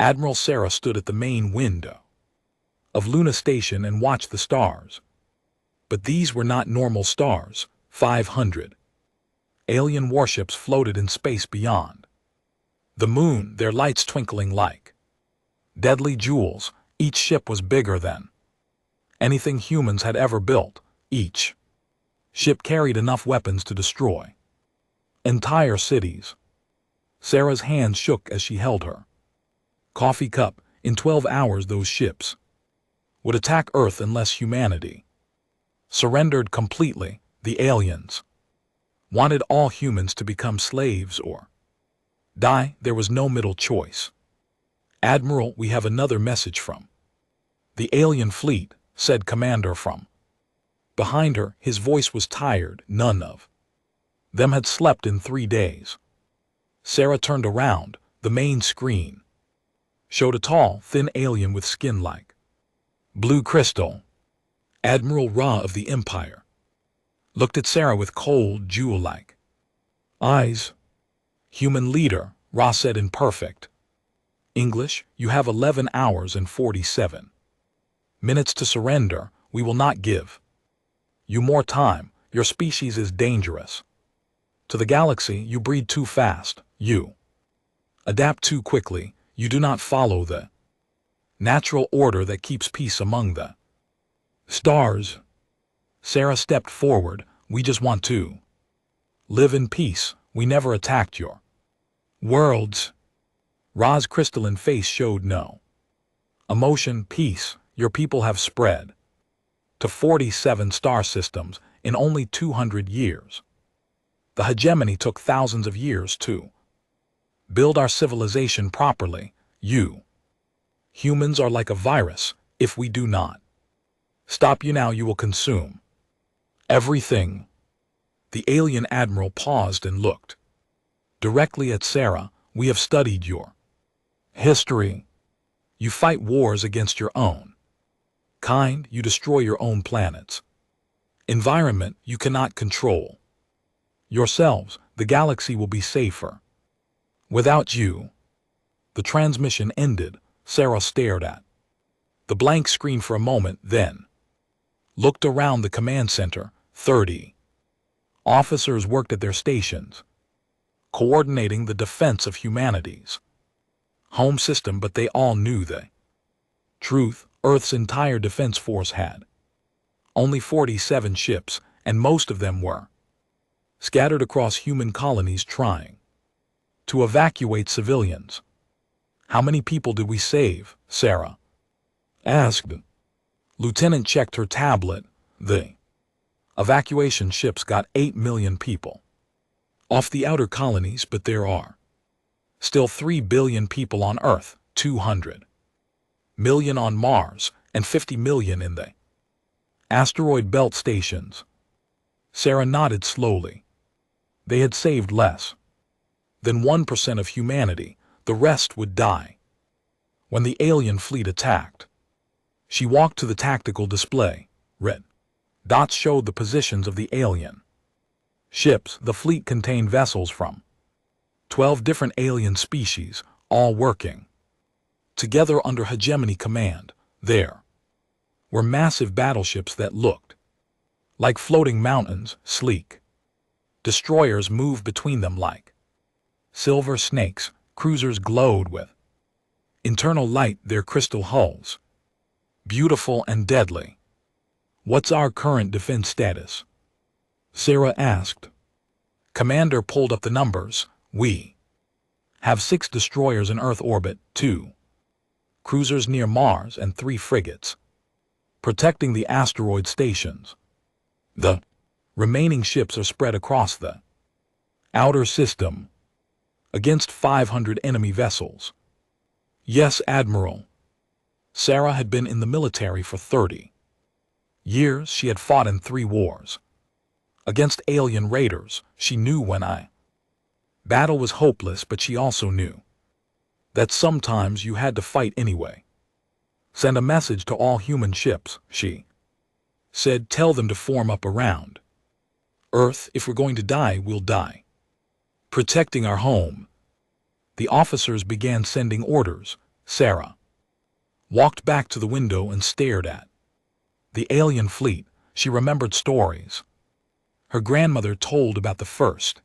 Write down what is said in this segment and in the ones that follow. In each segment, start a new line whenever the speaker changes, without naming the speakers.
Admiral Sarah stood at the main window of Luna Station and watched the stars. But these were not normal stars. 500 alien warships floated in space beyond the moon, their lights twinkling like deadly jewels. Each ship was bigger than anything humans had ever built. Each ship carried enough weapons to destroy entire cities. Sarah's hands shook as she held her coffee cup. In 12 hours those ships would attack Earth unless humanity surrendered completely. The aliens wanted all humans to become slaves or die. There was no middle choice. "Admiral, we have another message from the alien fleet," said Commander from behind her. His voice was tired. None of them had slept in 3 days. Sarah turned around. The main screen showed a tall, thin alien with skin like blue crystal. Admiral Ra of the Empire looked at Sarah with cold, jewel-like eyes. "Human leader," Ra said in perfect English, "you have 11 hours and 47 minutes to surrender. We will not give you more time. Your species is dangerous to the galaxy. You breed too fast. You adapt too quickly. You do not follow the natural order that keeps peace among the stars." Sarah stepped forward. "We just want to live in peace. We never attacked your worlds." Ra's crystalline face showed no emotion. "Peace. Your people have spread to 47 star systems in only 200 years. The hegemony took thousands of years to build our civilization properly. You humans are like a virus. If we do not stop you now, you will consume everything." The alien admiral paused and looked directly at Sarah. "We have studied your history. You fight wars against your own kind. You destroy your own planet's environment. You cannot control yourselves. The galaxy will be safer without you." The transmission ended. Sarah stared at the blank screen for a moment, then looked around the command center. 30 officers worked at their stations, coordinating the defense of humanity's home system, but they all knew the truth. Earth's entire defense force had only 47 ships, and most of them were scattered across human colonies trying to evacuate civilians. "How many people did we save?" Sarah asked. Lieutenant checked her tablet. The evacuation ships got 8 million people off the outer colonies, but there are still 3 billion people on Earth, 200 million on Mars, and 50 million in the asteroid belt stations. Sarah nodded slowly. They had saved less than 1% of humanity. The rest would die when the alien fleet attacked. She walked to the tactical display. Red dots showed the positions of the alien ships. The fleet contained vessels from 12 different alien species, all working together under hegemony command. There were massive battleships that looked like floating mountains. Sleek destroyers moved between them like silver snakes. Cruisers glowed with internal light, their crystal hulls beautiful and deadly. "What's our current defense status?" Sarah asked. Commander pulled up the numbers. "We have 6 destroyers in Earth orbit, 2 cruisers near Mars, and 3 frigates protecting the asteroid stations. The remaining ships are spread across the outer system against 500 enemy vessels." "Yes, Admiral." Sarah had been in the military for 30 years. She had fought in 3 wars against alien raiders. She knew when battle was hopeless, but she also knew that sometimes you had to fight anyway. "Send a message to all human ships," she said. "Tell them to form up around Earth. If we're going to die, we'll die protecting our home." The officers began sending orders. Sarah walked back to the window and stared at the alien fleet. She remembered stories her grandmother told about the first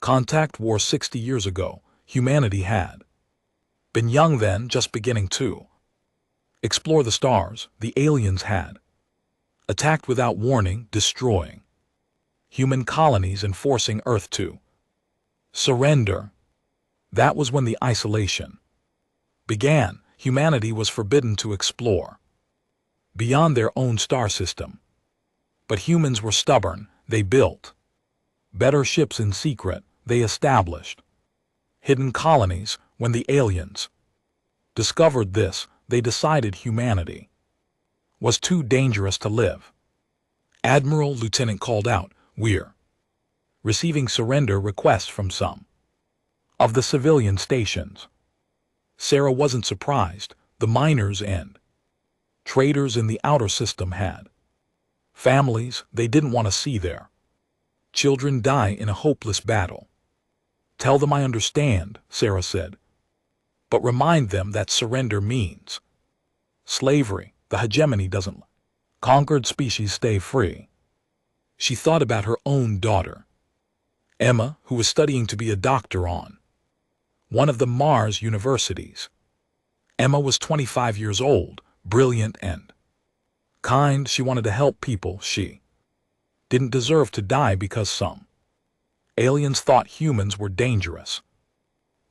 contact war 60 years ago. Humanity had been young then, just beginning to explore the stars. The aliens had attacked without warning, destroying human colonies and forcing Earth to surrender. That was when the isolation began. Humanity was forbidden to explore beyond their own star system. But humans were stubborn. They built better ships in secret. They established hidden colonies. When the aliens discovered this, they decided humanity was too dangerous to live. Admiral Lieutenant called out, "We're receiving surrender requests from some of the civilian stations." Sarah wasn't surprised. The miners and traders in the outer system had families. They didn't want to see their children die in a hopeless battle. "Tell them I understand," Sarah said. "But remind them that surrender means slavery. The hegemony doesn't let conquered species stay free." She thought about her own daughter, Emma, who was studying to be a doctor on one of the Mars universities. Emma was 25 years old, brilliant and kind. She wanted to help people. She didn't deserve to die because some aliens thought humans were dangerous.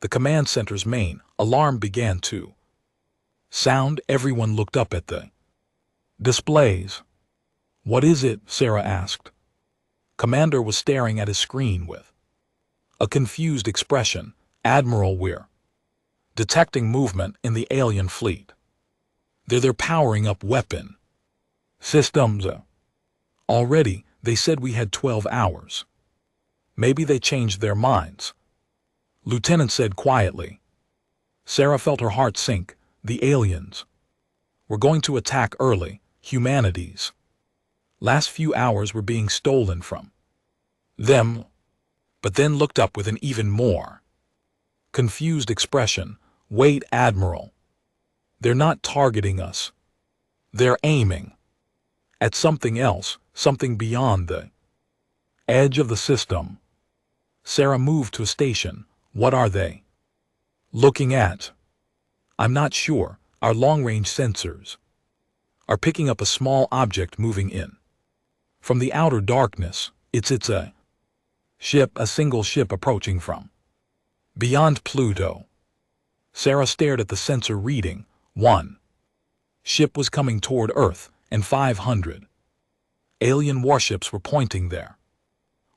The command center's main alarm began to sound. Everyone looked up at the displays. "What is it?" Sarah asked. Commander was staring at his screen with a confused expression. "Admiral, we're detecting movement in the alien fleet. They're powering up weapon systems. Already, they said we had 12 hours. Maybe they changed their minds," Lieutenant said quietly. Sarah felt her heart sink. The aliens were going to attack early. Humanity's last few hours were being stolen from them. But then looked up with an even more confused expression. "Wait, Admiral. They're not targeting us. They're aiming at something else, something beyond the edge of the system." Sarah moved to a station. "What are they looking at?" "I'm not sure. Our long-range sensors are picking up a small object moving in from the outer darkness. It's a ship, a single ship approaching from beyond Pluto." Sarah stared at the sensor reading. One ship was coming toward Earth, and 500 alien warships were pointing their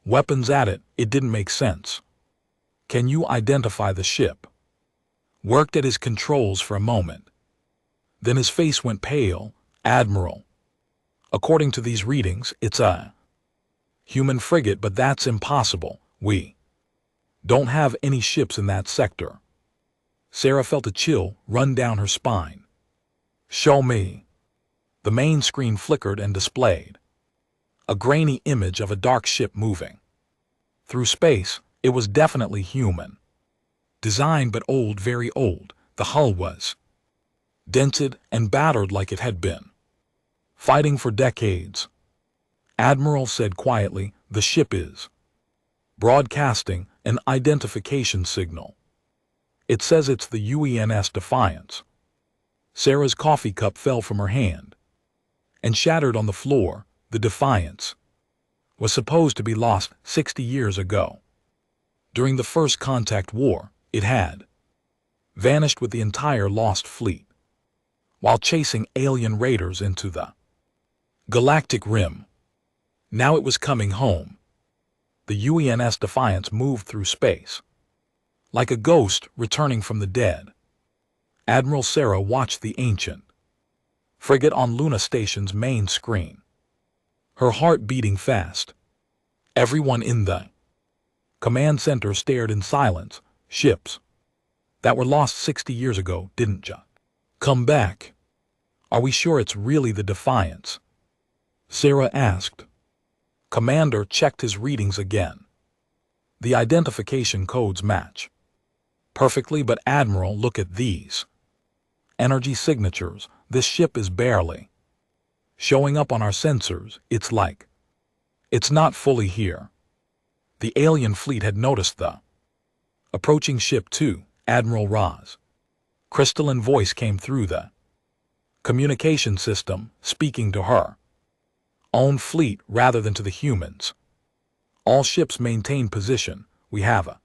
weapons at it. It didn't make sense. "Can you identify the ship?" Worked at his controls for a moment. Then his face went pale. "Admiral, according to these readings, it's a human frigate, but that's impossible. We don't have any ships in that sector." Sarah felt a chill run down her spine. "Show me." The main screen flickered and displayed a grainy image of a dark ship moving through space. It was definitely human design, but old, very old. The hull was dented and battered like it had been fighting for decades. Admiral said quietly, "The ship is broadcasting an identification signal. It says it's the UENS Defiance." Sarah's coffee cup fell from her hand and shattered on the floor. The Defiance was supposed to be lost 60 years ago. During the first contact war, it had vanished with the entire lost fleet while chasing alien raiders into the galactic rim. Now it was coming home. The UENS Defiance moved through space like a ghost returning from the dead. Admiral Sarah watched the ancient frigate on Luna Station's main screen, her heart beating fast. Everyone in the command center stared in silence. Ships that were lost 60 years ago didn't just come back. "Are we sure it's really the Defiance?" Sarah asked. Commander checked his readings again. The identification codes match perfectly, but Admiral, look at these energy signatures. This ship is barely showing up on our sensors. It's not fully here. The alien fleet had noticed the approaching ship too. Admiral Ra's crystalline voice came through the communication system, speaking to her own fleet rather than to the humans. All ships maintain position. We have a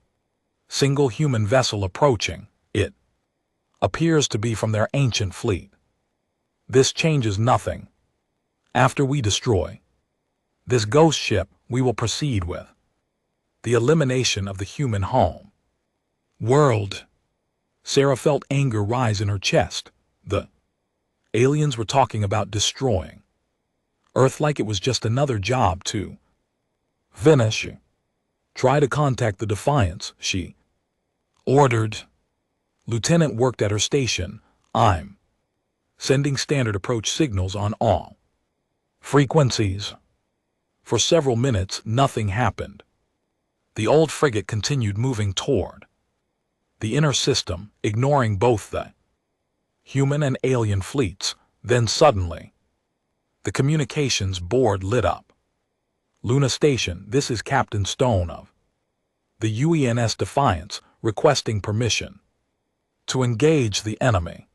single human vessel approaching. It appears to be from their ancient fleet. This changes nothing. After we destroy this ghost ship, we will proceed with the elimination of the human home world. Sarah felt anger rise in her chest. The aliens were talking about destroying Earth like it was just another job to finish. Try to contact the Defiance, she ordered. Lieutenant worked at her station. I'm sending standard approach signals on all frequencies. For several minutes, nothing happened. The old frigate continued moving toward the inner system, ignoring both the human and alien fleets. Then suddenly, the communications board lit up. Luna Station, this is Captain Stone of the UENS Defiance, requesting permission to engage the enemy.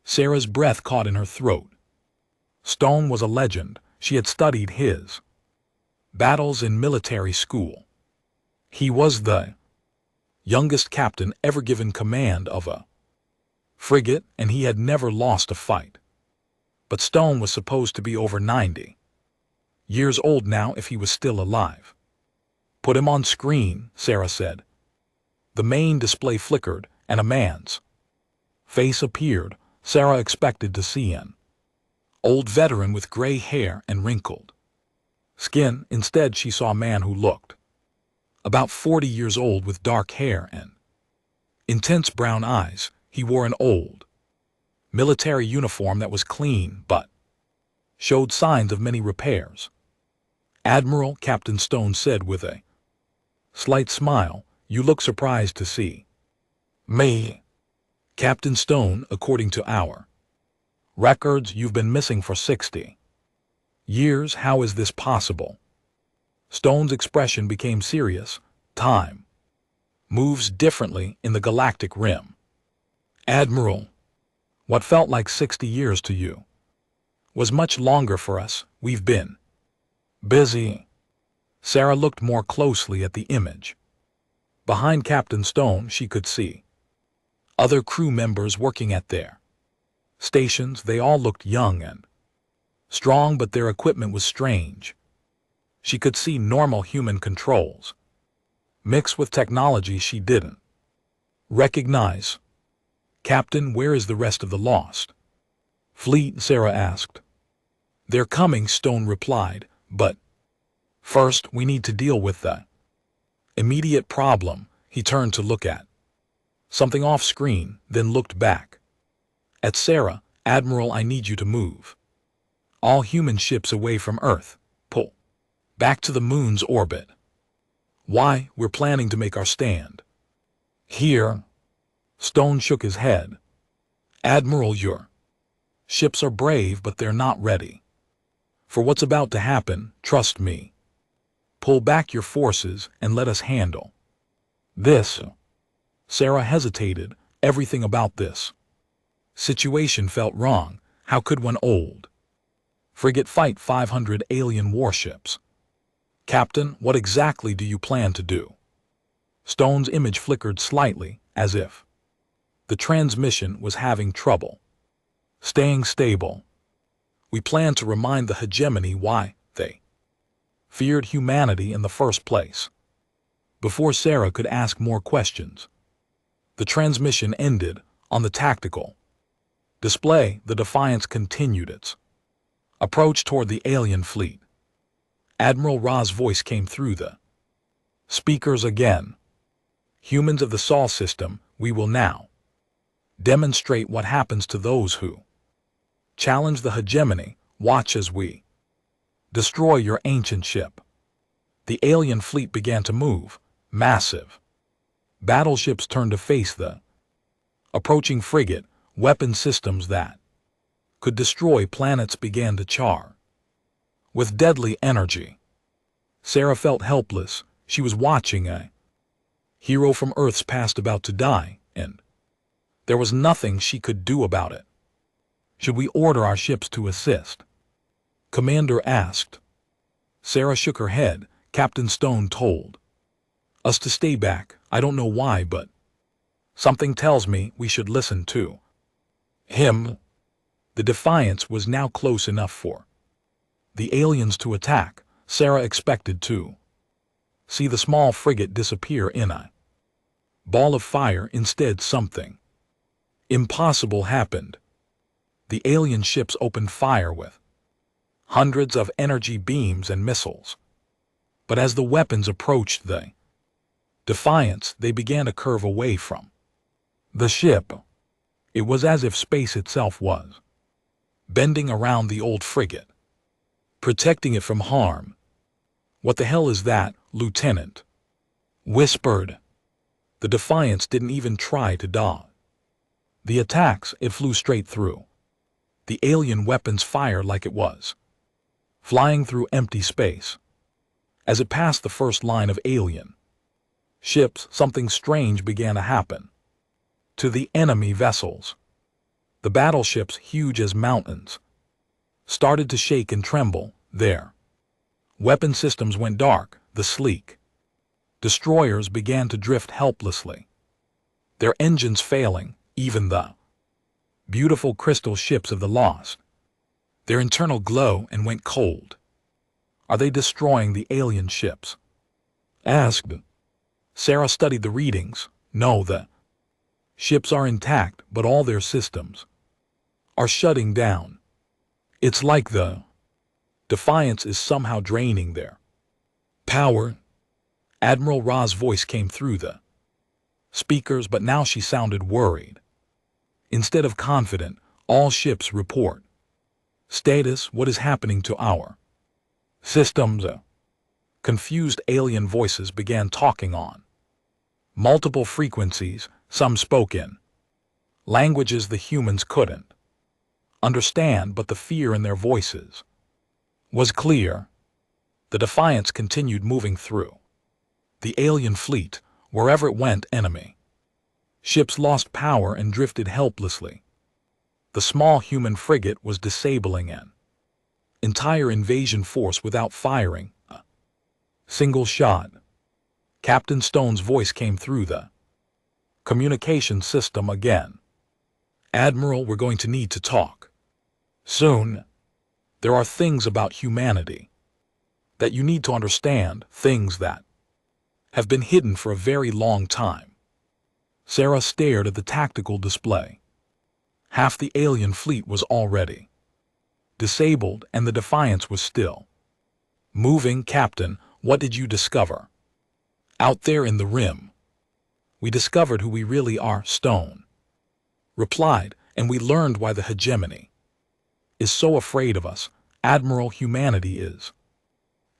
Sarah's breath caught in her throat. Stone was a legend. She had studied his battles in military school. He was the youngest captain ever given command of a frigate, and he had never lost a fight. But Stone was supposed to be over 90 years old now if he was still alive. Put him on screen, Sarah said. The main display flickered, and a man's face appeared. Sarah expected to see an old veteran with gray hair and wrinkled skin. Instead, she saw a man who looked about 40 years old with dark hair and intense brown eyes. He wore an old military uniform that was clean but showed signs of many repairs. Admiral, Captain Stone said with a slight smile, you look surprised to see me. Captain Stone, according to our records, you've been missing for 60 years. How is this possible? Stone's expression became serious. Time moves differently in the galactic rim. Admiral, what felt like 60 years to you was much longer for us. We've been busy. Sarah looked more closely at the image. Behind Captain Stone, she could see other crew members working at their stations. They all looked young and strong, but their equipment was strange. She could see normal human controls mixed with technology she didn't recognize. Captain, where is the rest of the lost fleet? Sarah asked. They're coming, Stone replied, but first we need to deal with the immediate problem. He turned to look at something off screen, then looked back at Sarah. Admiral, I need you to move all human ships away from Earth. Pull back to the moon's orbit. Why? We're planning to make our stand here. Stone shook his head. Admiral, your ships are brave, but they're not ready for what's about to happen. Trust me. Pull back your forces and let us handle this. Sarah hesitated. Everything about this situation felt wrong. How could one old frigate fight 500 alien warships? Captain, what exactly do you plan to do? Stone's image flickered slightly, as if the transmission was having trouble staying stable. We plan to remind the hegemony why they feared humanity in the first place. Before Sarah could ask more questions, the transmission ended. On the tactical display, the Defiance continued its approach toward the alien fleet. Admiral Ra's voice came through the speakers again. Humans of the Sol system, we will now demonstrate what happens to those who challenge the hegemony. Watch as we destroy your ancient ship. The alien fleet began to move. Massive battleships turned to face the approaching frigate. Weapon systems that could destroy planets began to char with deadly energy. Sarah felt helpless. She was watching a hero from Earth's past about to die, and there was nothing she could do about it. Should we order our ships to assist? Commander asked. Sarah shook her head. Captain Stone told us to stay back. I don't know why, but something tells me we should listen to him. The Defiance was now close enough for the aliens to attack. Sarah expected to see the small frigate disappear in a ball of fire. Instead, something impossible happened. The alien ships opened fire with hundreds of energy beams and missiles. But as the weapons approached the Defiance, they began to curve away from the ship. It was as if space itself was bending around the old frigate, protecting it from harm. What the hell is that, Lieutenant? Whispered. The Defiance didn't even try to dodge the attacks. It flew straight through the alien weapons fire like it was flying through empty space. As it passed the first line of alien ships, something strange began to happen to the enemy vessels. The battleships, huge as mountains, started to shake and tremble. Their weapon systems went dark. The sleek destroyers began to drift helplessly, their engines failing. Even the beautiful crystal ships of the Lost, their internal glow and went cold. Are they destroying the alien ships? Asked. Sarah studied the readings. No, the ships are intact, but all their systems are shutting down. It's like the Defiance is somehow draining their power. Admiral Ra's voice came through the speakers, but now she sounded worried. Instead of confident, all ships report status. What is happening to our systems? Confused alien voices began talking on multiple frequencies. Some spoke in languages the humans couldn't understand, but the fear in their voices was clear. The Defiance continued moving through the alien fleet. Wherever it went, enemy ships lost power and drifted helplessly. The small human frigate was disabling an entire invasion force without firing a single shot. Captain Stone's voice came through the communication system again. Admiral, we're going to need to talk soon. There are things about humanity that you need to understand, things that have been hidden for a very long time. Sarah stared at the tactical display. Half the alien fleet was already disabled, and the Defiance was still moving. Captain, what did you discover out there in the rim? We discovered who we really are, Stone replied, and we learned why the hegemony is so afraid of us. Admiral, humanity is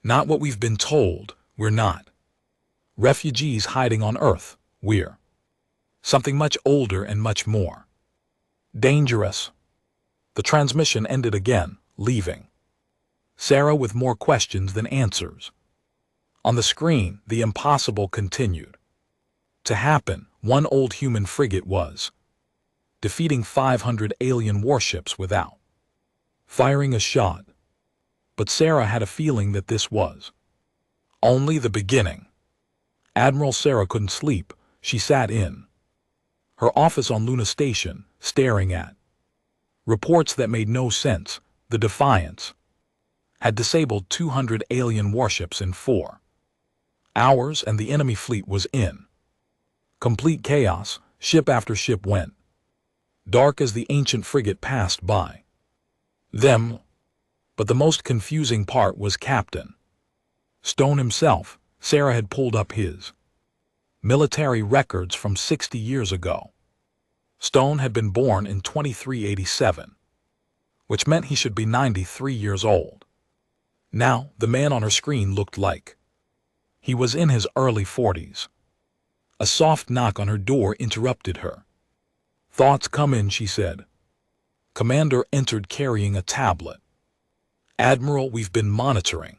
not what we've been told. We're not refugees hiding on Earth. We're something much older and much more dangerous. The transmission ended again, leaving Sarah with more questions than answers. On the screen, the impossible continued to happen. One old human frigate was defeating 500 alien warships without firing a shot. But Sarah had a feeling that this was only the beginning. Admiral Sarah couldn't sleep. She sat in her office on Luna Station, staring at reports that made no sense. The Defiance had disabled 200 alien warships in 4 hours, and the enemy fleet was in complete chaos. Ship after ship went dark as the ancient frigate passed by them. But the most confusing part was Captain Stone himself. Sarah had pulled up his military records from 60 years ago. Stone had been born in 2387, which meant he should be 93 years old. Now, the man on her screen looked like he was in his early 40s. A soft knock on her door interrupted her Thoughts come in, she said. Commander entered carrying a tablet. Admiral, we've been monitoring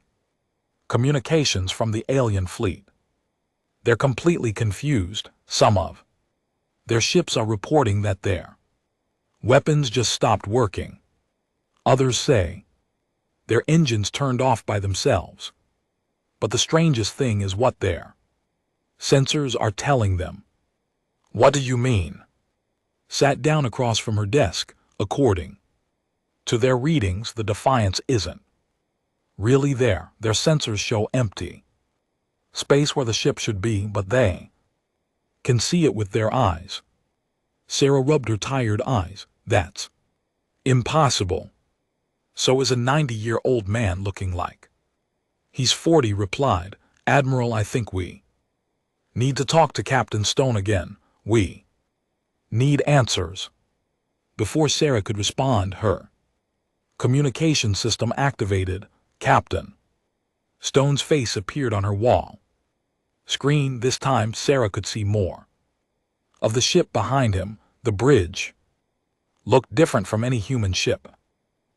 communications from the alien fleet. They're completely confused, some of their ships are reporting that their weapons just stopped working. Others say their engines turned off by themselves. But the strangest thing is what their sensors are telling them. What do you mean? Sat down across from her desk. According to their readings, the Defiance isn't really there. Their sensors show empty space where the ship should be, but they can see it with their eyes. Sarah rubbed her tired eyes. That's impossible. So is a 90-year-old man looking like he's 40, replied. Admiral, I think we need to talk to Captain Stone again. We need answers. Before Sarah could respond, her communication system activated. Captain Stone's face appeared on her wall screen. This time Sarah could see more of the ship behind him. The bridge looked different from any human ship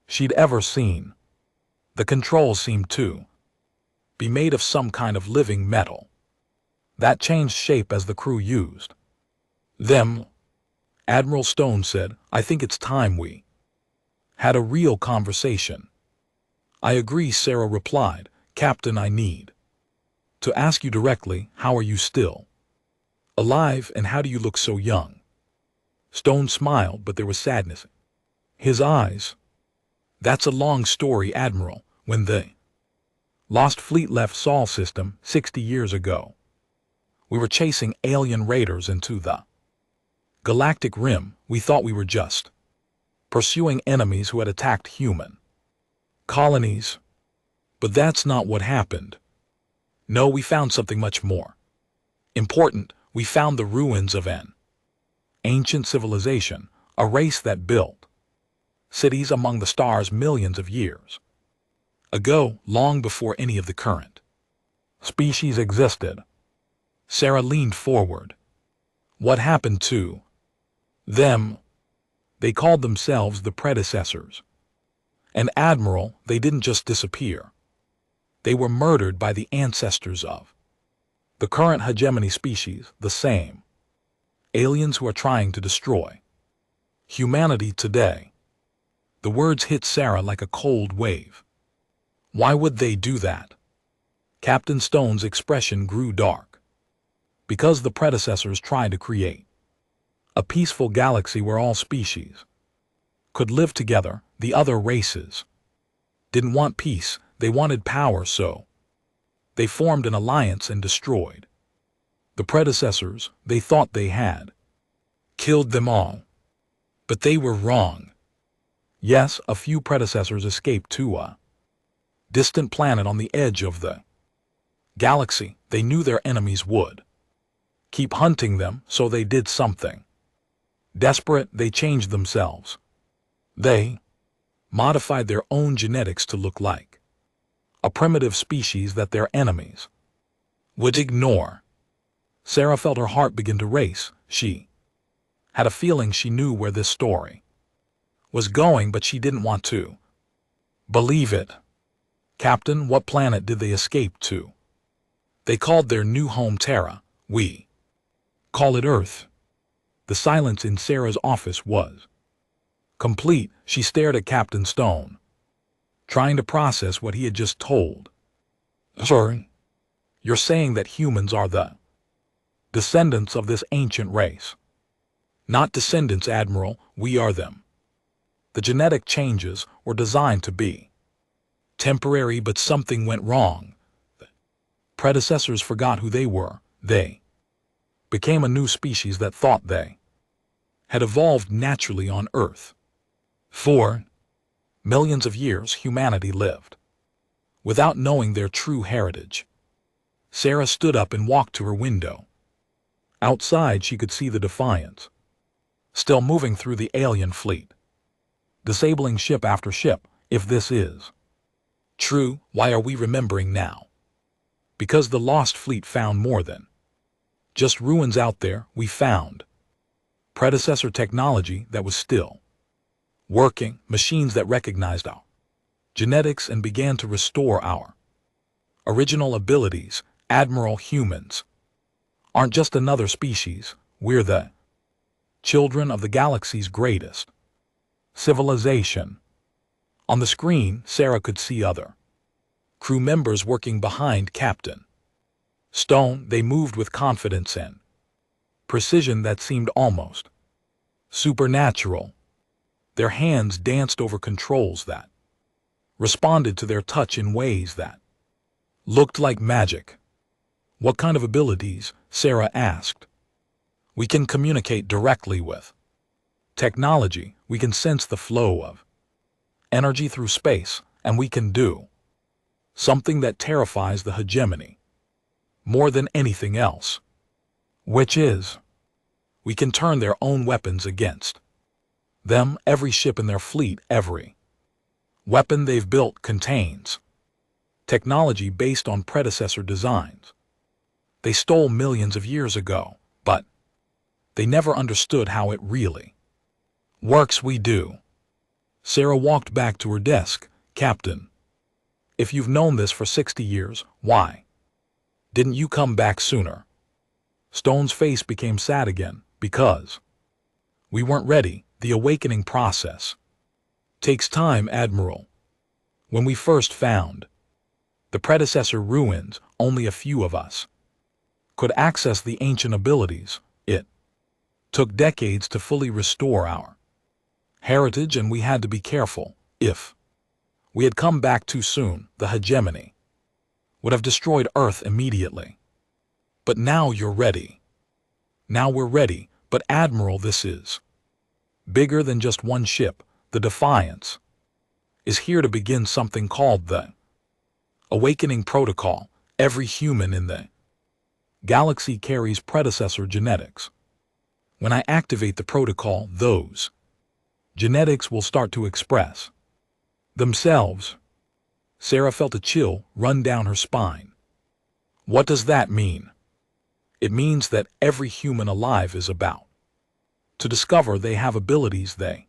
she'd ever seen. The controls seemed to be made of some kind of living metal that changed shape as the crew used them. Admiral Stone said, I think it's time we had a real conversation. I agree, Sarah replied. Captain, I need to ask you directly, how are you still alive, and how do you look so young? Stone smiled, but there was sadness in his eyes. That's a long story, Admiral. When the Lost Fleet left Sol system 60 years ago, we were chasing alien raiders into the Galactic Rim. We thought we were just pursuing enemies who had attacked human colonies. But that's not what happened. No, we found something much more important. We found the ruins of an ancient civilization, a race that built cities among the stars millions of years ago, long before any of the current species existed. Sarah leaned forward. What happened to them? They called themselves the predecessors. And Admiral, they didn't just disappear. They were murdered by the ancestors of the current hegemony species, the same aliens who are trying to destroy humanity today. The words hit Sarah like a cold wave. Why would they do that? Captain Stone's expression grew dark. Because the predecessors tried to create a peaceful galaxy where all species could live together. The other races didn't want peace, they wanted power, so they formed an alliance and destroyed the predecessors. They thought they had killed them all. But they were wrong. Yes, a few predecessors escaped to a distant planet on the edge of the galaxy. They knew their enemies would keep hunting them, so they did something desperate. They changed themselves. They modified their own genetics to look like a primitive species that their enemies would ignore. Sarah felt her heart begin to race. She had a feeling she knew where this story was going, but she didn't want to believe it. Captain, what planet did they escape to? They called their new home Terra. We call it Earth. The silence in Sarah's office was complete. She stared at Captain Stone, trying to process what he had just told. Sorry, you're saying that humans are the descendants of this ancient race? Not descendants, Admiral, we are them. The genetic changes were designed to be temporary, but something went wrong. The predecessors forgot who they were. They became a new species that thought they had evolved naturally on Earth. For millions of years, humanity lived without knowing their true heritage. Sarah stood up and walked to her window. Outside, she could see the Defiance still moving through the alien fleet, disabling ship after ship. If this is true, why are we remembering now? Because the Lost Fleet found more than just ruins out there. We found predecessor technology that was still working, machines that recognized our genetics and began to restore our original abilities. Admiral, humans aren't just another species. We're the children of the galaxy's greatest civilization. On the screen, Sarah could see other crew members working behind Captain Stone. They moved with confidence and precision that seemed almost supernatural. Their hands danced over controls that responded to their touch in ways that looked like magic. "What kind of abilities?" Sarah asked. "We can communicate directly with technology. We can sense the flow of energy through space, and we can do something that terrifies the hegemony more than anything else, which is we can turn their own weapons against them. Every ship in their fleet, every weapon they've built contains technology based on predecessor designs they stole millions of years ago, but they never understood how it really works. We do." Sarah walked back to her desk. "Captain, if you've known this for 60 years, why didn't you come back sooner?" Stone's face became sad again. "Because we weren't ready. The awakening process takes time, Admiral. When we first found the predecessor ruins, only a few of us could access the ancient abilities. It took decades to fully restore our heritage, and we had to be careful. If we had come back too soon, the hegemony would have destroyed Earth immediately. But now you're ready. Now we're ready. But Admiral, this is bigger than just one ship. The Defiance is here to begin something called the Awakening Protocol. Every human in the galaxy carries predecessor genetics. When I activate the protocol, those genetics will start to express themselves." Sarah felt a chill run down her spine. "What does that mean?" "It means that every human alive is about to discover they have abilities they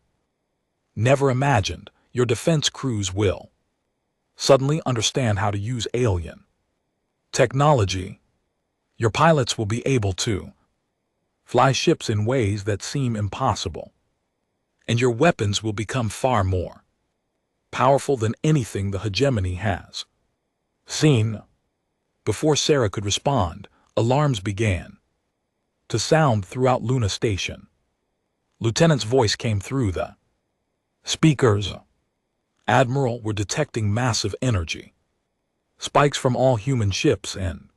never imagined. Your defense crews will suddenly understand how to use alien technology. Your pilots will be able to fly ships in ways that seem impossible. And your weapons will become far more powerful than anything the hegemony has seen." Before Sarah could respond, alarms began to sound throughout Luna Station. Lieutenant's voice came through the speakers. "Admiral, we're detecting massive energy spikes from all human ships and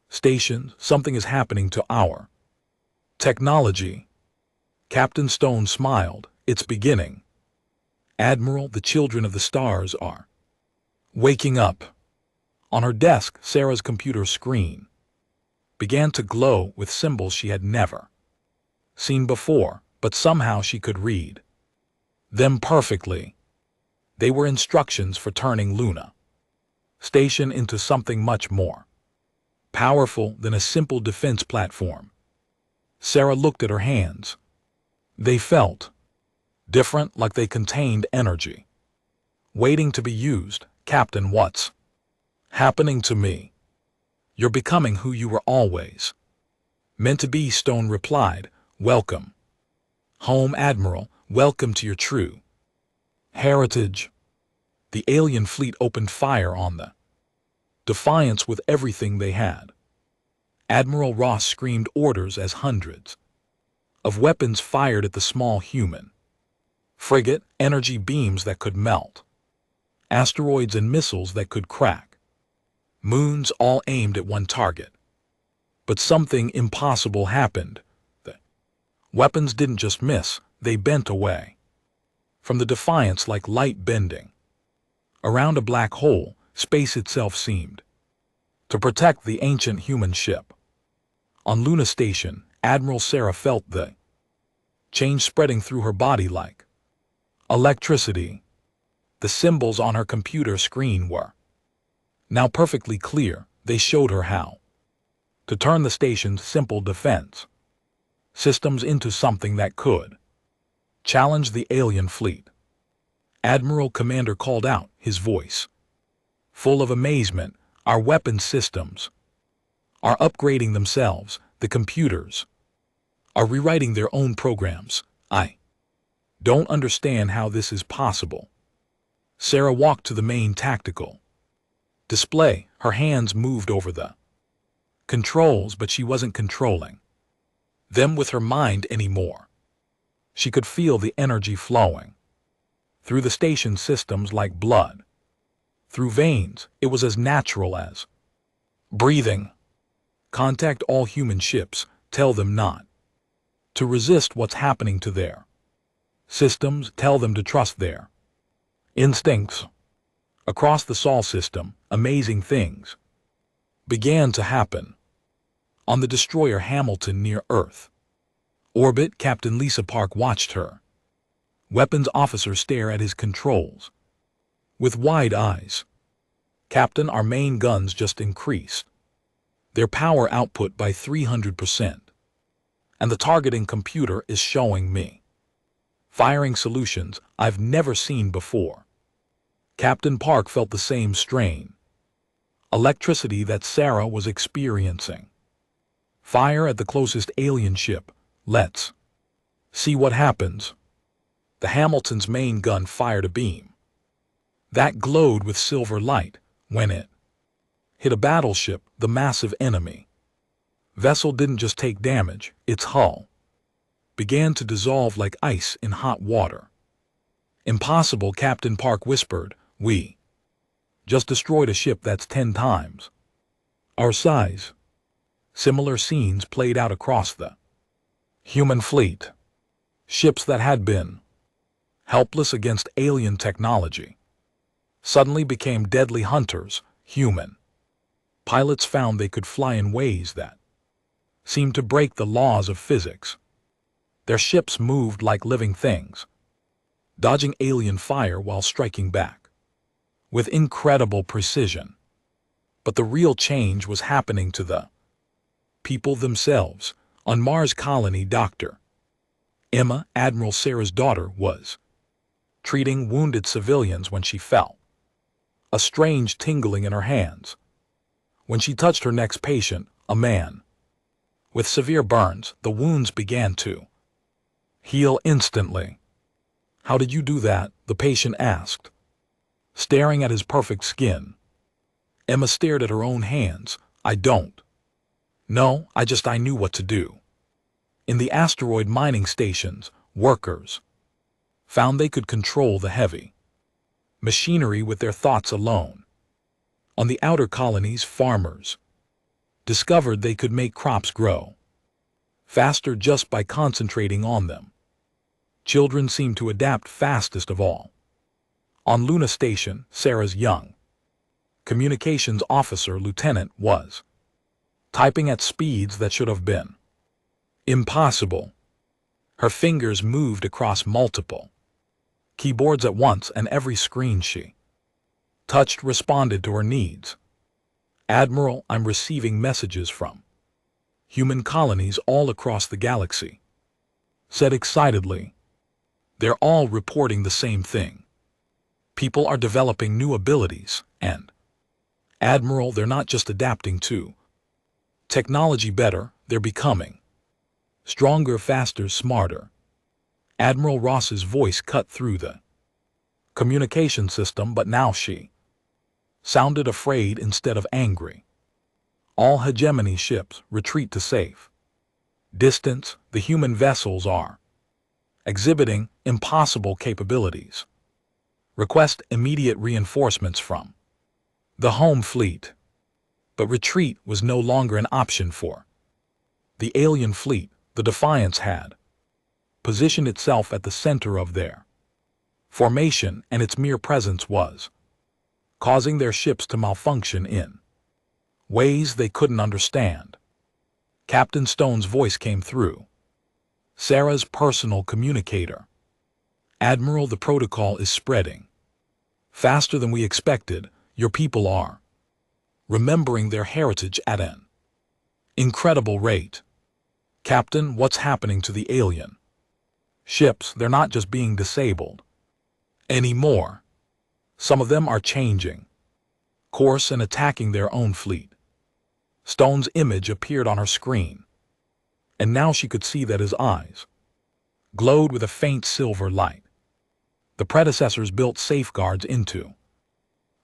stations. Something is happening to our technology." Captain Stone smiled. "It's beginning. Admiral, the children of the stars are waking up." On her desk, Sarah's computer screen began to glow with symbols she had never seen before, but somehow she could read them perfectly. They were instructions for turning Luna Station into something much more powerful than a simple defense platform. Sarah looked at her hands. They felt different, like they contained energy waiting to be used. "Captain, what's happening to me?" "You're becoming who you were always meant to be," Stone replied. "Welcome home, Admiral. Welcome to your true heritage." The alien fleet opened fire on the Defiance with everything they had. Admiral Ross screamed orders as hundreds of weapons fired at the small human frigate, energy beams that could melt asteroids and missiles that could crack moons, all aimed at one target. But something impossible happened. The weapons didn't just miss, they bent away from the Defiance like light bending around a black hole. Space itself seemed to protect the ancient human ship. On Luna Station, Admiral Sarah felt the change spreading through her body like electricity. The symbols on her computer screen were now perfectly clear. They showed her how to turn the station's simple defense systems into something that could challenge the alien fleet. Admiral Commander called out, his voice full of amazement. Our weapon systems are upgrading themselves. The computers are rewriting their own programs. I don't understand how this is possible. Sarah walked to the main tactical display. Her hands moved over the controls, but she wasn't controlling them with her mind anymore. She could feel the energy flowing through the station systems like blood through veins. It was as natural as breathing. Contact all human ships. Tell them not to resist what's happening to their systems. Tell them to trust their instincts. Across the Sol system, amazing things began to happen. On the destroyer Hamilton near Earth orbit, Captain Lisa Park watched her weapons officer stare at his controls with wide eyes. Captain, our main guns just increased their power output by 300%. And the targeting computer is showing me firing solutions I've never seen before. Captain Park felt the same strain. Electricity that Sarah was experiencing. Fire at the closest alien ship. Let's see what happens. The Hamilton's main gun fired a beam that glowed with silver light. When it hit a battleship, the massive enemy vessel didn't just take damage, its hull began to dissolve like ice in hot water. Impossible, Captain Park whispered. We just destroyed a ship that's 10 times our size. Similar scenes played out across the human fleet. Ships that had been helpless against alien technology suddenly became deadly hunters. Human pilots found they could fly in ways that seemed to break the laws of physics. Their ships moved like living things, dodging alien fire while striking back with incredible precision. But the real change was happening to the people themselves. On Mars colony, Dr. Emma, Admiral Sarah's daughter, was treating wounded civilians when she felt a strange tingling in her hands. When she touched her next patient, a man with severe burns, the wounds began to heal instantly. How did you do that? The patient asked, staring at his perfect skin. Emma stared at her own hands. I don't know, I knew what to do. In the asteroid mining stations, workers found they could control the heavy machinery with their thoughts alone. On the outer colonies, farmers discovered they could make crops grow faster just by concentrating on them. Children seemed to adapt fastest of all. On Luna Station, Sarah's young communications officer lieutenant was typing at speeds that should have been impossible. Her fingers moved across multiple keyboards at once, and every screen she touched responded to her needs. Admiral, I'm receiving messages from human colonies all across the galaxy, said excitedly. They're all reporting the same thing. People are developing new abilities, and Admiral, they're not just adapting to technology better, they're becoming stronger, faster, smarter. Admiral Ross's voice cut through the communication system, but now she sounded afraid instead of angry. All hegemony ships retreat to safe distance. The human vessels are exhibiting impossible capabilities. Request immediate reinforcements from the home fleet. But retreat was no longer an option for the alien fleet. The Defiance had positioned itself at the center of their formation, and its mere presence was causing their ships to malfunction in ways they couldn't understand. Captain Stone's voice came through, Sarah's personal communicator. Admiral, the protocol is spreading faster than we expected. Your people are remembering their heritage at an incredible rate. Captain, what's happening to the alien ships? They're not just being disabled anymore. Some of them are changing course and attacking their own fleet. Stone's image appeared on her screen, and now she could see that his eyes glowed with a faint silver light. The predecessors built safeguards into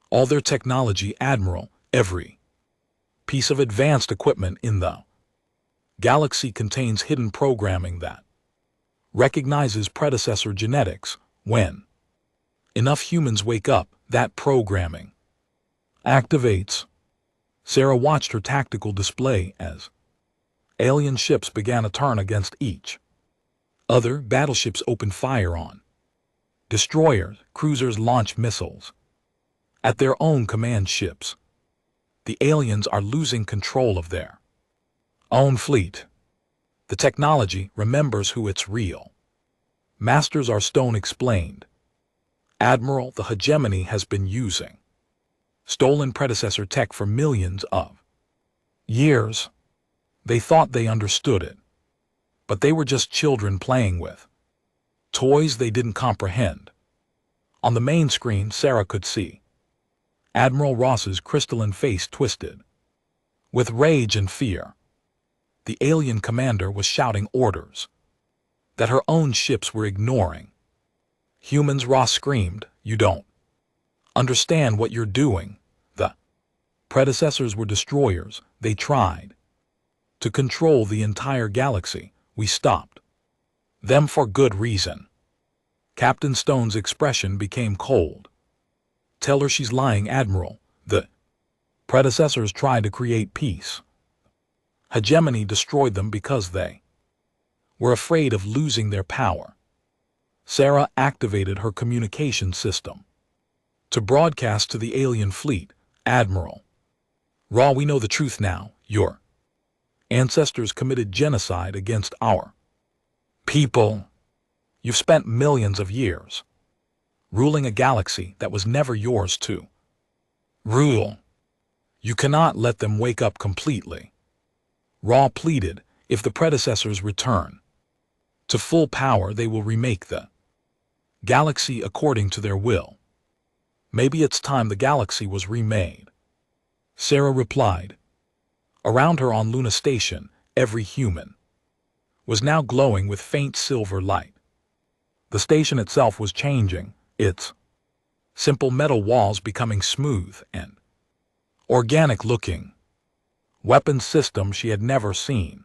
all their technology, Admiral. Every piece of advanced equipment in the galaxy contains hidden programming that recognizes predecessor genetics. When enough humans wake up, that programming activates. Sarah watched her tactical display as alien ships began a turn against each other. Battleships opened fire on destroyers, cruisers launched missiles at their own command ships. The aliens are losing control of their own fleet. The technology remembers who its real masters are, Stone explained. Admiral, the hegemony has been using stolen predecessor tech for millions of years. They thought they understood it, but they were just children playing with toys they didn't comprehend. On the main screen, Sarah could see Admiral Ross's crystalline face twisted with rage and fear. The alien commander was shouting orders that her own ships were ignoring. Humans, Ross screamed, "You don't understand what you're doing." The predecessors were destroyers. They tried to control the entire galaxy. We stopped them for good reason. Captain Stone's expression became cold. Tell her she's lying, Admiral. The predecessors tried to create peace. Hegemony destroyed them because they were afraid of losing their power. Sarah activated her communication system to broadcast to the alien fleet. Admiral Raw, we know the truth now. Your ancestors committed genocide against our people. You've spent millions of years ruling a galaxy that was never yours to rule. You cannot let them wake up completely. Raw pleaded. If the predecessors return to full power, they will remake the galaxy according to their will. Maybe it's time the galaxy was remade. Sarah replied. Around her on Luna Station, every human was now glowing with faint silver light. The station itself was changing, its simple metal walls becoming smooth and organic looking. Weapons systems she had never seen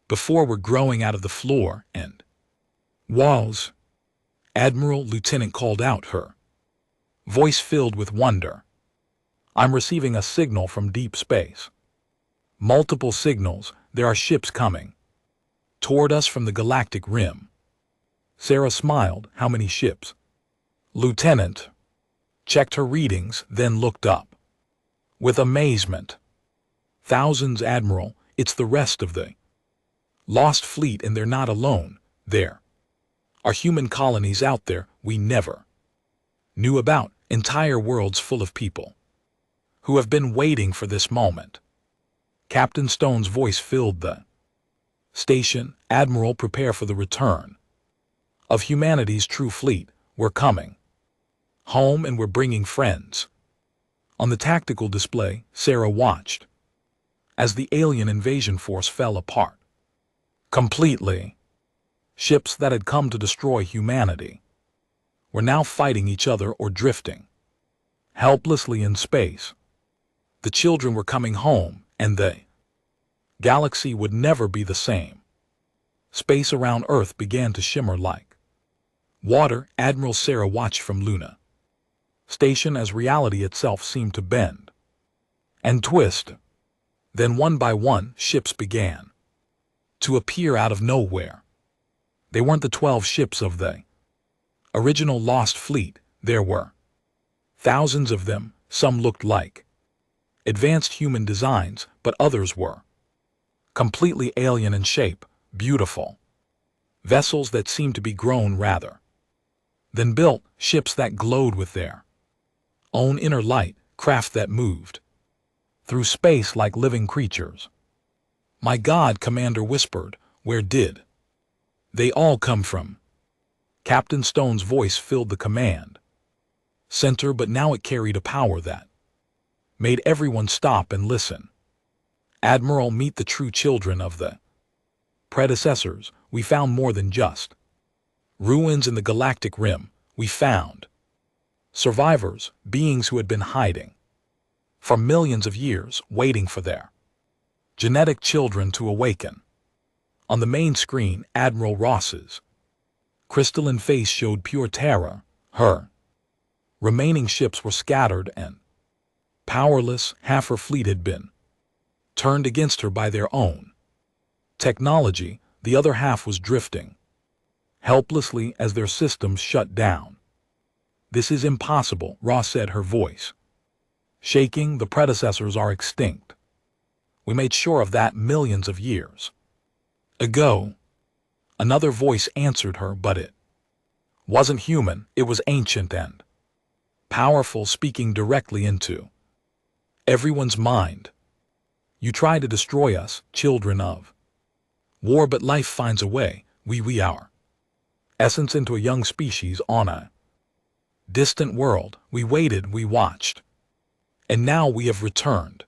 before were growing out of the floor and walls. Admiral, Lieutenant called out, her voice filled with wonder. I'm receiving a signal from deep space. Multiple signals. There are ships coming toward us from the galactic rim. Sarah smiled. How many ships? Lieutenant checked her readings, then looked up with amazement. Thousands, Admiral. It's the rest of the lost fleet, and they're not alone. There are human colonies out there we never knew about, entire worlds full of people who have been waiting for this moment. Captain Stone's voice filled the station. Admiral, prepare for the return of humanity's true fleet. We're coming home, and we're bringing friends. On the tactical display, Sarah watched as the alien invasion force fell apart completely. Ships that had come to destroy humanity were now fighting each other or drifting helplessly in space. The children were coming home, and the galaxy would never be the same. Space around Earth began to shimmer like water. Admiral, Sarah watched from Luna Station as reality itself seemed to bend and twist. Then one by one, ships began to appear out of nowhere. They weren't the 12 ships of the original Lost Fleet. There were thousands of them. Some looked like advanced human designs, but others were completely alien in shape, beautiful vessels that seemed to be grown rather than built, ships that glowed with their own inner light, craft that moved through space like living creatures. My God, Commander whispered, where did they all come from? Captain Stone's voice filled the command center, but now it carried a power that made everyone stop and listen. Admiral, meet the true children of the predecessors. We found more than just ruins in the galactic rim. We found survivors, beings who had been hiding for millions of years, waiting for their genetic children to awaken. On the main screen, Admiral Ross's crystalline face showed pure terror. Her remaining ships were scattered and powerless. Half her fleet had been turned against her by their own technology. The other half was drifting helplessly as their systems shut down. This is impossible, Ross said, her voice shaking. The predecessors are extinct. We made sure of that millions of years ago. Another voice answered her, but it wasn't human. It was ancient and powerful, speaking directly into everyone's mind. You try to destroy us, children of war, but life finds a way. We our essence into a young species on a distant world. We waited, we watched, and now we have returned.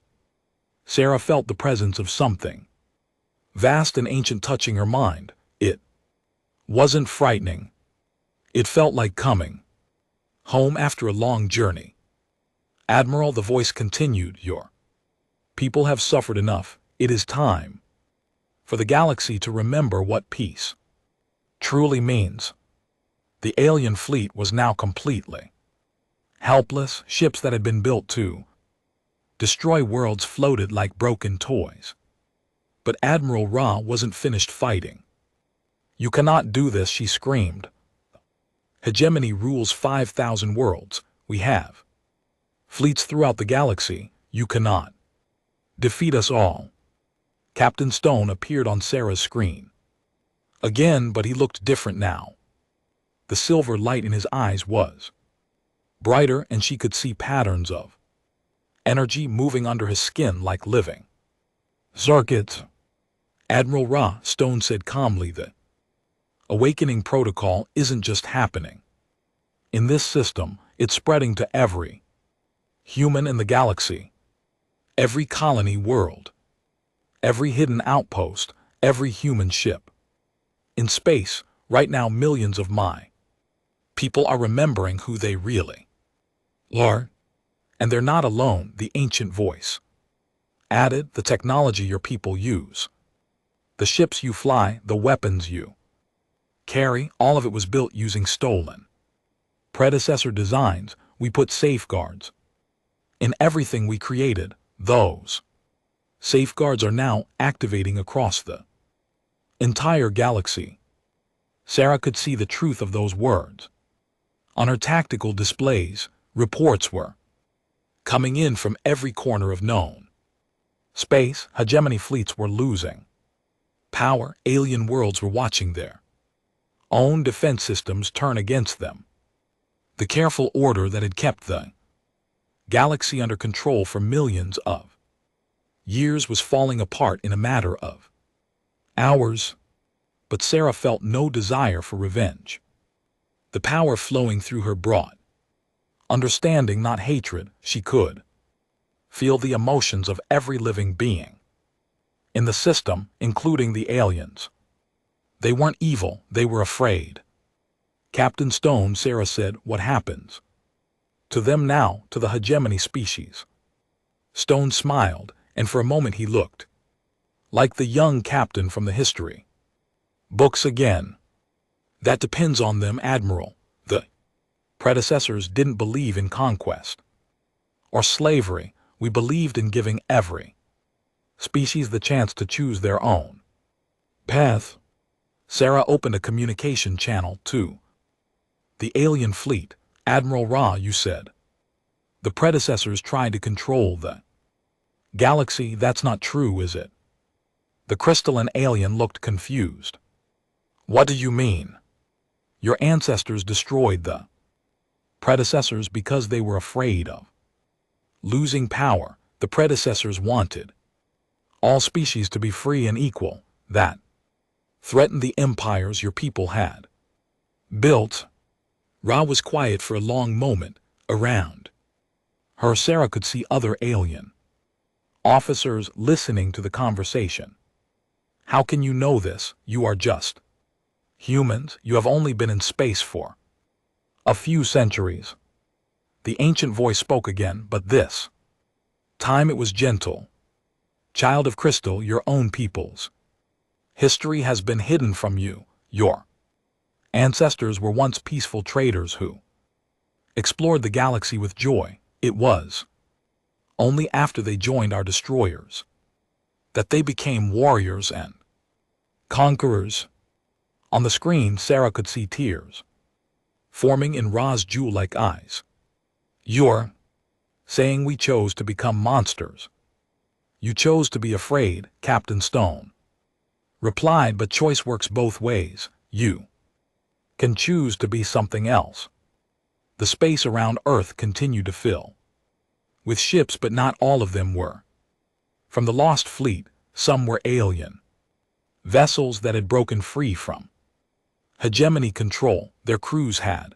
Sarah felt the presence of something vast and ancient touching her mind. It wasn't frightening. It felt like coming home after a long journey. Admiral, the voice continued, your people have suffered enough. It is time for the galaxy to remember what peace truly means. The alien fleet was now completely helpless. Ships that had been built to destroy worlds floated like broken toys. But Admiral Ra wasn't finished fighting. You cannot do this, she screamed. Hegemony rules 5,000 worlds. We have fleets throughout the galaxy. You cannot defeat us all. Captain Stone appeared on Sarah's screen again, but he looked different now. The silver light in his eyes was brighter, and she could see patterns of energy moving under his skin like living circuits. Admiral Ra, Stone said calmly, the awakening protocol isn't just happening in this system, it's spreading to every human in the galaxy, every colony world, every hidden outpost, every human ship in space. Right now, millions of my people are remembering who they really are. And they're not alone, the ancient voice added. The technology your people use, the ships you fly, the weapons you carry, all of it was built using stolen predecessor designs. We put safeguards in everything we created. Those safeguards are now activating across the entire galaxy. Sarah could see the truth of those words. On her tactical displays, reports were coming in from every corner of known space. Hegemony fleets were losing power. Alien worlds were watching their own defense systems turn against them. The careful order that had kept the galaxy under control for millions of years was falling apart in a matter of hours. But Sarah felt no desire for revenge. The power flowing through her brought understanding, not hatred. She could feel the emotions of every living being in the system, including the aliens. They weren't evil, they were afraid. Captain Stone, Sarah said, what happens to them now, to the hegemony species? Stone smiled, and for a moment he looked like the young captain from the history books again. That depends on them, Admiral. The predecessors didn't believe in conquest or slavery. We believed in giving every species the chance to choose their own path. Sarah opened a communication channel to the alien fleet. Admiral Ra, you said the predecessors tried to control the galaxy. That's not true, is it? The crystalline alien looked confused. What do you mean? Your ancestors destroyed the predecessors because they were afraid of losing power. The predecessors wanted all species to be free and equal, that threatened the empires your people had built. Ra was quiet for a long moment. Around her, Sarah could see other alien officers listening to the conversation. How can you know this? You are just humans. You have only been in space for a few centuries. The ancient voice spoke again, but this time it was gentle. Child of crystal, your own peoples. History has been hidden from you. Your ancestors were once peaceful traders who explored the galaxy with joy. It was only after they joined our destroyers that they became warriors and conquerors. On the screen, Sarah could see tears forming in Ra's jewel-like eyes. You're saying we chose to become monsters? You chose to be afraid, Captain Stone replied, but choice works both ways. You can choose to be something else. The space around Earth continued to fill with ships, but not all of them were from the lost fleet. Some were alien vessels that had broken free from hegemony control. Their crews had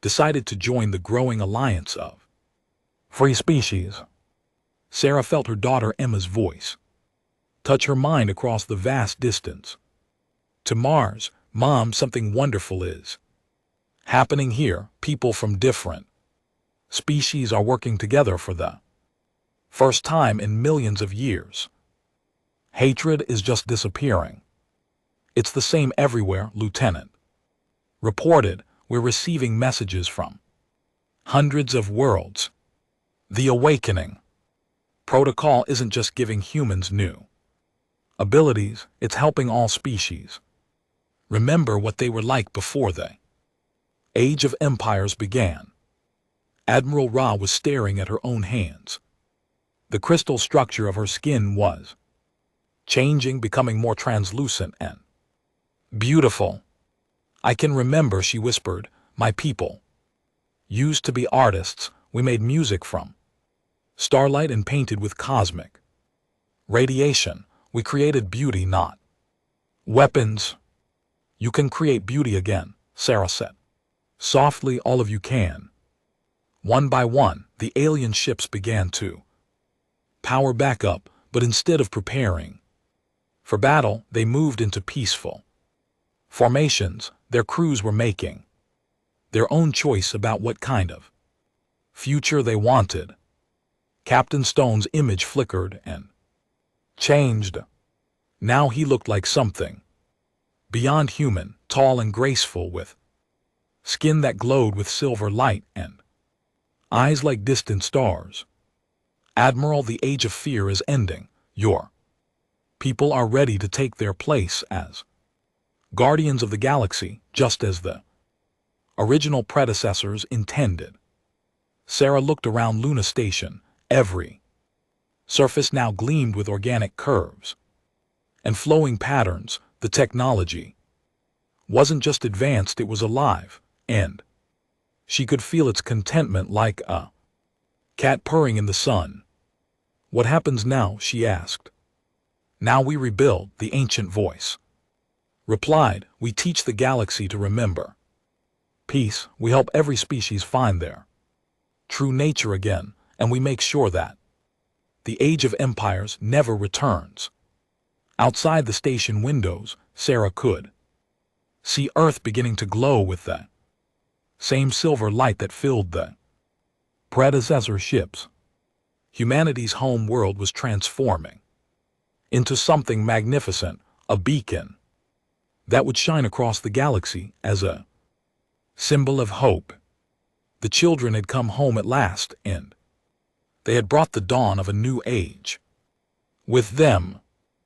decided to join the growing alliance of free species. Sarah felt her daughter Emma's voice touch her mind across the vast distance. To Mars, Mom, something wonderful is happening here. People from different species are working together for the first time in millions of years. Hatred is just disappearing. It's the same everywhere, Lieutenant reported. We're receiving messages from hundreds of worlds. The awakening protocol isn't just giving humans new abilities, it's helping all species remember what they were like before the Age of Empires began. Admiral Ra was staring at her own hands. The crystal structure of her skin was changing, becoming more translucent and beautiful. I can remember, she whispered, my people used to be artists. We made music from starlight and painted with cosmic radiation. We created beauty, not weapons. You can create beauty again, Sarah said softly. All of you can. One by one, the alien ships began to power back up, but instead of preparing for battle, they moved into peaceful formations. Their crews were making their own choice about what kind of future they wanted. Captain Stone's image flickered and changed. Now he looked like something beyond human, tall and graceful, with skin that glowed with silver light and eyes like distant stars. Admiral, the age of fear is ending. Your people are ready to take their place as guardians of the galaxy, just as the original predecessors intended. Sarah looked around Luna Station. Every surface now gleamed with organic curves and flowing patterns. The technology wasn't just advanced, it was alive, and she could feel its contentment, like a cat purring in the sun. What happens now? She asked. Now we rebuild, the ancient voice replied. We teach the galaxy to remember peace. We help every species find their true nature again, and we make sure that the Age of Empires never returns. Outside the station windows, Sarah could see Earth beginning to glow with the same silver light that filled the predecessor ships. Humanity's home world was transforming into something magnificent, a beacon that would shine across the galaxy as a symbol of hope. The children had come home at last, and they had brought the dawn of a new age with them.